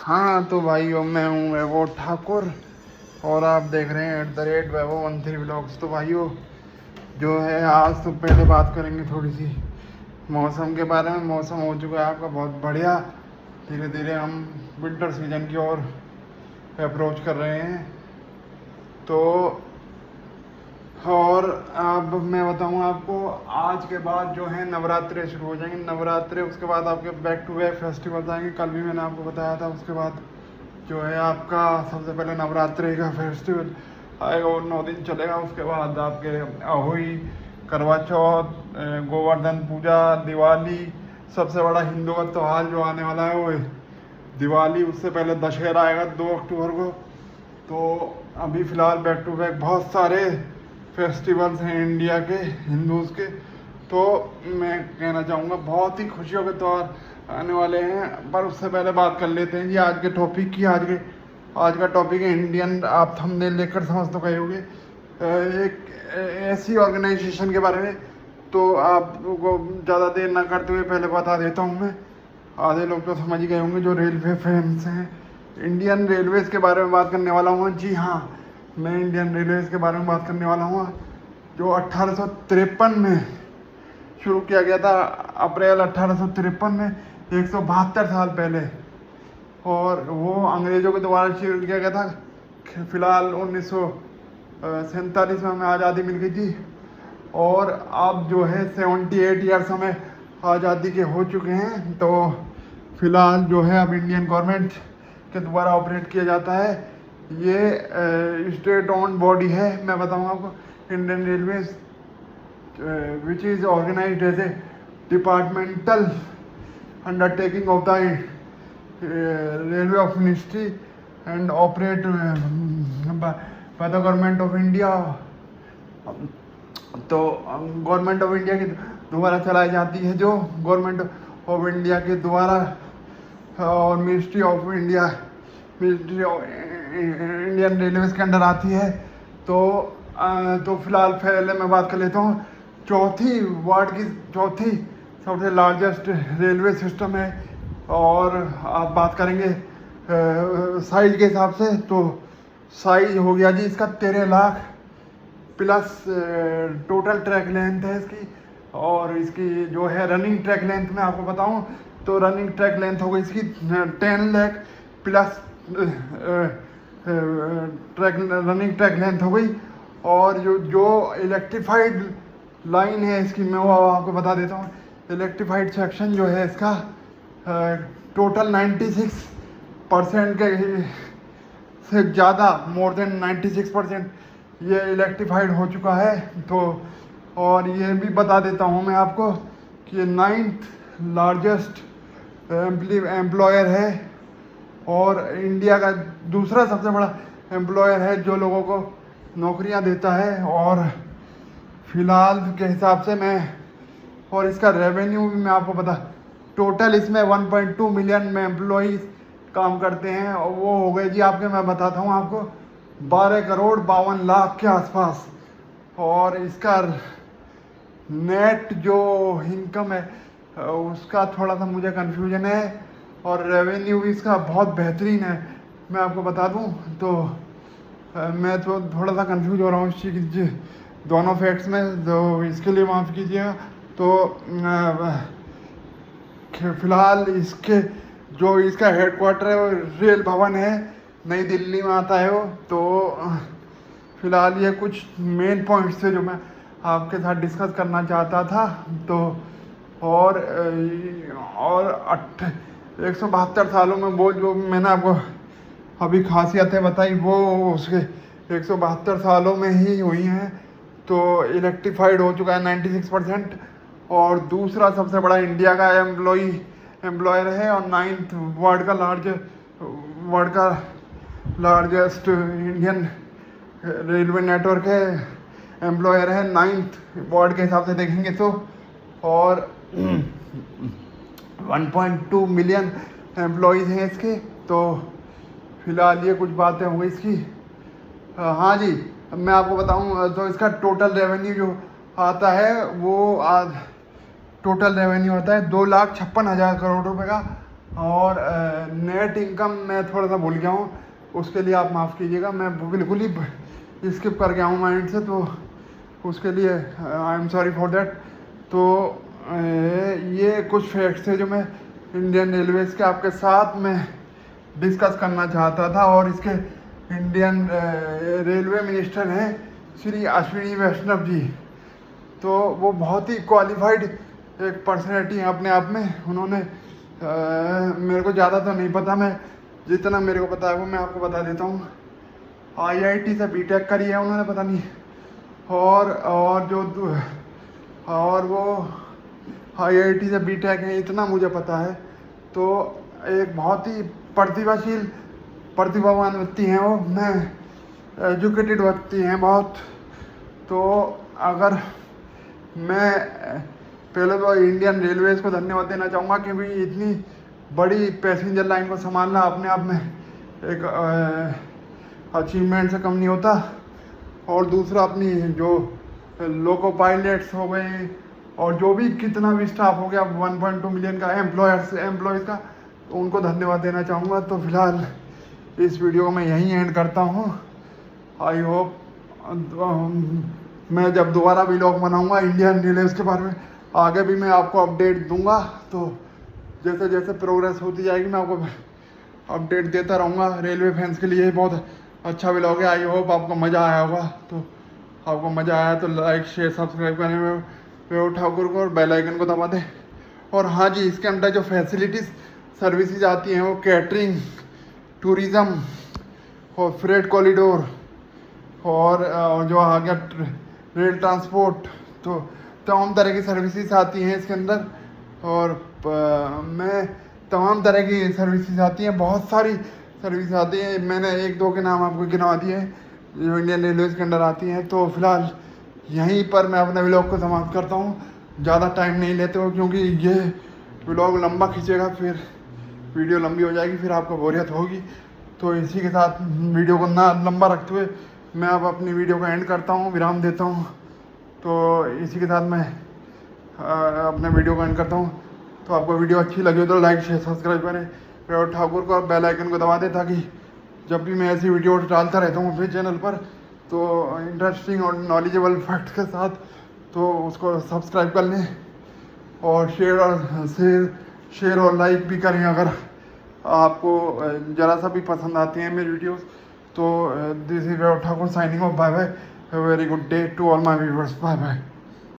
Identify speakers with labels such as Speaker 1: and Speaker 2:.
Speaker 1: हाँ तो भाइयों, मैं हूँ वैभव ठाकुर और आप देख रहे हैं @वैभव13 व्लॉग्स। तो भाइयों जो है, आज तो पहले बात करेंगे थोड़ी सी मौसम के बारे में। मौसम हो चुका है आपका बहुत बढ़िया। धीरे धीरे हम विंटर सीजन की ओर अप्रोच कर रहे हैं। तो और अब मैं बताऊँ आपको, आज के बाद जो है नवरात्रे शुरू हो जाएंगे। नवरात्रे, उसके बाद आपके बैक टू बैक फेस्टिवल्स आएंगे। कल भी मैंने आपको बताया था। उसके बाद जो है आपका सबसे पहले नवरात्रि का फेस्टिवल आएगा और 9 दिन चलेगा। उसके बाद आपके अहोई, करवा चौथ, गोवर्धन पूजा, दिवाली, सबसे बड़ा हिंदू का त्यौहार जो आने वाला है वो है दिवाली। उससे पहले दशहरा आएगा 2 अक्टूबर को। तो अभी फ़िलहाल बैक टू बैक बहुत सारे फेस्टिवल्स हैं इंडिया के, हिंदूज़ के। तो मैं कहना चाहूँगा बहुत ही खुशियों के त्यौहार आने वाले हैं। पर उससे पहले बात कर लेते हैं जी आज के टॉपिक की। आज का टॉपिक है इंडियन। आप थंबनेल लेकर समझ तो गए होंगे, एक ऐसी ऑर्गेनाइजेशन के बारे में। तो आपको ज़्यादा देर ना करते हुए पहले बता देता हूँ मैं। आधे लोग तो समझ ही गए होंगे जो रेलवे फैंस हैं। इंडियन रेलवेज़ के बारे में बात करने वाला हूँ। जी हाँ, मैं इंडियन रेलवेज़ के बारे में बात करने वाला हूँ, जो 1853 में शुरू किया गया था। अप्रैल 1853 में, 172 साल पहले। और वो अंग्रेज़ों के द्वारा शुरू किया गया था। फिलहाल 1947 में हमें आज़ादी मिल गई थी। और अब जो है 78 ईयर्स हमें आज़ादी के हो चुके हैं। तो फिलहाल जो है अब इंडियन गवर्नमेंट के द्वारा ऑपरेट किया जाता है। ये स्टेट ओन बॉडी है। मैं बताऊंगा आपको, Indian railways which is organised as a departmental undertaking of the railway of ministry and operate by the government of India. तो गवर्नमेंट ऑफ इंडिया के द्वारा चलाई जाती है, जो गवर्नमेंट ऑफ इंडिया के द्वारा और ministry of India, ministry of Indian railways के अंडर आती है। तो फिलहाल पहले मैं बात कर लेता हूँ। चौथी सबसे लार्जेस्ट रेलवे सिस्टम है। और आप बात करेंगे साइज के हिसाब से, तो साइज हो गया जी इसका 13 lakh plus total track length है इसकी। और इसकी जो है रनिंग ट्रैक लेंथ में आपको बताऊं, तो रनिंग ट्रैक लेंथ हो गई इसकी 10 lakh plus running track length हो गई। और जो इलेक्ट्रीफाइड लाइन है इसकी, मैं वो आपको बता देता हूँ। इलेक्ट्रीफाइड सेक्शन जो है इसका टोटल 96% के से ज़्यादा, मोर देन 96% ये इलेक्ट्रीफाइड हो चुका है। तो और ये भी बता देता हूँ मैं आपको कि ये 9th लार्जेस्ट एम्प्लॉयर है और इंडिया का दूसरा सबसे बड़ा एम्प्लॉयर है जो लोगों को नौकरियां देता है। और फिलहाल के हिसाब से मैं, और इसका रेवेन्यू भी मैं आपको बता, टोटल इसमें 1.2 मिलियन में एम्प्लॉयज़ काम करते हैं। और वो हो गए जी आपके, मैं बताता हूँ आपको, 12 करोड़ 52 लाख के आसपास। और इसका नेट जो इनकम है उसका थोड़ा सा मुझे कन्फ्यूजन है। और रेवेन्यू भी इसका बहुत बेहतरीन है, मैं आपको बता दूं। तो मैं तो थोड़ा सा कंफ्यूज हो रहा हूँ इस चीज़ दोनों फैक्ट्स में, तो इसके लिए माफ़ कीजिएगा। तो फिलहाल इसका हेडक्वार्टर है वो रेल भवन है, नई दिल्ली में आता है वो। तो फिलहाल ये कुछ मेन पॉइंट्स थे जो मैं आपके साथ डिस्कस करना चाहता था। तो और 172 सालों में वो जो मैंने आपको अभी खासियतें बताई, वो उसके 172 सालों में ही हुई हैं। तो इलेक्ट्रीफाइड हो चुका है 96%। और दूसरा सबसे बड़ा इंडिया का एम्प्लॉयर है। और 9th वर्ल्ड का लार्जेस्ट इंडियन रेलवे नेटवर्क है, एम्प्लॉयर है 9th वर्ल्ड के हिसाब से देखेंगे तो। और 1.2 मिलियन एम्प्लॉयज़ हैं इसके। तो फिलहाल ये कुछ बातें हो गई इसकी। हाँ जी, मैं आपको बताऊं तो इसका टोटल रेवेन्यू जो आता है वो टोटल रेवेन्यू आता है 2,56,000 करोड़ रुपए का। और नेट इनकम मैं थोड़ा सा भूल गया हूँ, उसके लिए आप माफ़ कीजिएगा, मैं बिल्कुल ही स्किप कर गया हूँ माइंड से, तो उसके लिए I am sorry for that. तो ये कुछ फैक्ट्स है जो मैं इंडियन रेलवेज़ के आपके साथ में डिस्कस करना चाहता था। और इसके इंडियन रेलवे मिनिस्टर हैं श्री अश्विनी वैष्णव जी, तो वो बहुत ही क्वालिफाइड एक पर्सनैलिटी है अपने आप में। उन्होंने मेरे को ज़्यादा तो नहीं पता, मैं जितना मेरे को पता है वो मैं आपको बता देता हूँ। IIT से बीटेक करी है उन्होंने, पता नहीं, और वो IIT से बीटेक है, इतना मुझे पता है। तो एक बहुत ही प्रतिभावान व्यक्ति हैं वो, मैं एजुकेटेड व्यक्ति हैं बहुत। तो अगर मैं पहले तो इंडियन रेलवेज़ को धन्यवाद देना चाहूँगा कि भाई इतनी बड़ी पैसेंजर लाइन को संभालना अपने आप में एक अचीवमेंट से कम नहीं होता। और दूसरा अपनी जो लोको पायलट्स हो गए और जो भी कितना भी स्टाफ हो गया 1.2 मिलियन का एम्प्लॉयज़ का, तो उनको धन्यवाद देना चाहूँगा। तो फिलहाल इस वीडियो को मैं यहीं एंड करता हूँ। आई होप मैं जब दोबारा व्लॉग बनाऊँगा इंडियन रेलवेज़ के बारे में आगे भी मैं आपको अपडेट दूंगा। तो जैसे जैसे प्रोग्रेस होती जाएगी मैं आपको अपडेट देता रहूँगा। रेलवे फैंस के लिए बहुत अच्छा व्लॉग है, आई होप आपको मज़ा आया होगा। तो आपको मज़ा आया तो लाइक शेयर सब्सक्राइब करने में वैभव ठाकुर को और बेल आइकन को दबा दें। और हाँ जी, इसके अंदर जो फैसिलिटीज़ सर्विसेज आती हैं वो कैटरिंग, टूरिज़्म और फ्रेट कॉरिडोर और जो आ गया रेल ट्रांसपोर्ट, तो तमाम तरह की सर्विसेज आती हैं इसके अंदर। और मैं तमाम तरह की सर्विसेज आती हैं, बहुत सारी सर्विस आती हैं। मैंने एक दो के नाम आपको गिनवा दिए जो इंडियन रेलवेज़ के अंदर आती हैं। तो फिलहाल यहीं पर मैं अपने व्लॉग को समाप्त करता हूँ, ज़्यादा टाइम नहीं लेते हो क्योंकि ये व्लॉग लंबा खींचेगा, फिर वीडियो लंबी हो जाएगी, फिर आपको बोरियत होगी। तो इसी के साथ वीडियो को ना लंबा रखते हुए मैं अब अपनी वीडियो को एंड करता हूँ, विराम देता हूँ। तो इसी के साथ मैं अपने वीडियो को एंड करता हूँ। तो आपको वीडियो अच्छी लगी हो तो लाइक शेयर सब्सक्राइब करें, वैभव ठाकुर को और बेल आइकन को दबा दें, ताकि जब भी मैं ऐसी वीडियो डालता रहता हूँ अपने चैनल पर तो इंटरेस्टिंग और नॉलेजेबल फैक्ट के साथ, तो उसको सब्सक्राइब कर लें और शेयर और लाइक भी करें अगर आपको ज़रा सा भी पसंद आती हैं मेरी वीडियोस। तो this is Vaibhav Thakur signing off, bye bye, very good day to all my viewers, bye bye.